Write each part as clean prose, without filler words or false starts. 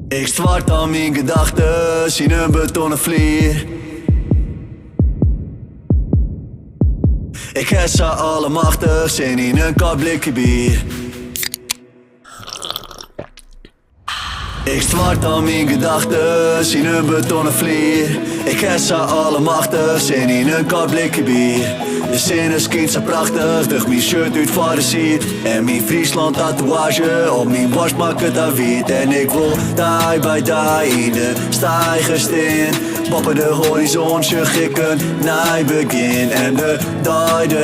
Ik zwart al mijn gedachten in een betonnen vlier. Ik heb ze allemachtig zin in een koud blikje bier. Ik zwart al mijn gedachten in een betonnen vlier. Ik heb ze allemachtig zin in een koud blikje bier. De zin is kind zo prachtig, durch mijn shirt uit voor de ziet. En mijn Friesland tatoeage op mijn borst maakt het aan wit. En ik wil die bij die in de stijgersteen. Boppen de horizon, ik een naai begin. En de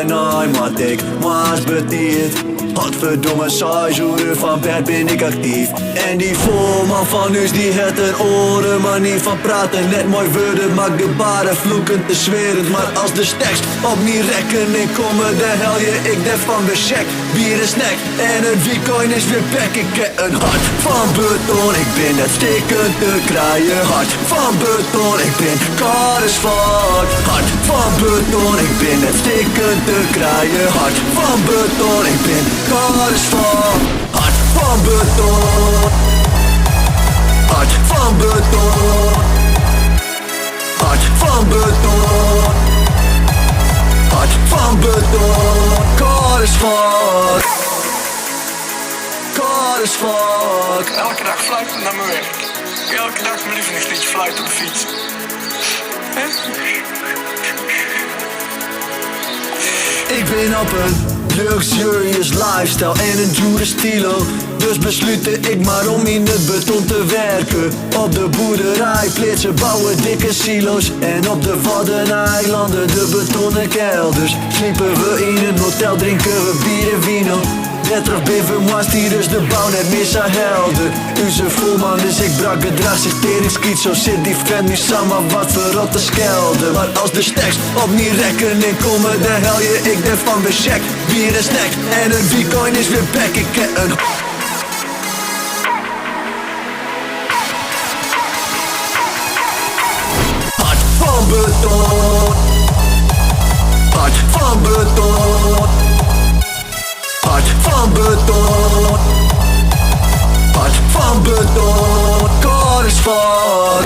naai, wat ik maas betiert. Godverdomme, seizoenen van bed ben ik actief. En die voorman van us die het een oren manier van praten. Net mooi woorden, maakt gebaren vloekend te zwerend. Maar als de steks op niet rekening komen, de hel je ik net van de check. Bier en snack en een bitcoin is weer back. Ik heb een hart van beton, ik ben net stikkend te kraaien. Hart van beton, ik ben koud as fuck. Hart van beton, ik ben net stikkend te kraaien. Hart van beton, ik ben koud as fuck. Hart van beton. Hart van beton. Hart van beton. Hart van beton. Koud as fuck. Koud as fuck. Elke dag fluiten naar mijn werk. Elke dag mijn lievelingsliedje fluiten op de fiets. Ik ben op een luxurious lifestyle en een dure stilo. Dus beslutte ik maar om in het beton te werken. Op de boerderij plitsen bouwen dikke silo's. En op de Waddeneilanden de betonnen kelders. Sliepen we in een hotel, drinken we bier en vino. 30 biffen die dus de bouw net mis zou helden. Uze voelman, dus ik brak gedrag zich teringskiet. Zo zit die vent nu samen wat verrotte schelden. Maar als de steks op niet rekening komen, dan hel je ik net van de check. Bier en snack en een bitcoin is weer back. Ik heb een hart van beton. Hart van beton. Hart van beton. Hart van beton. Koud as fuck.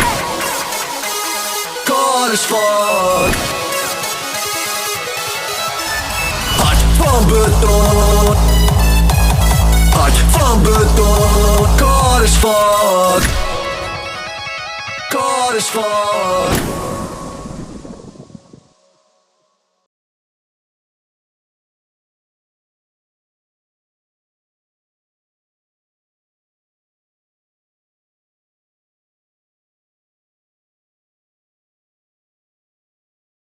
Koud as fuck. Hart van beton. Hart van beton. Koud as fuck. Koud as fuck.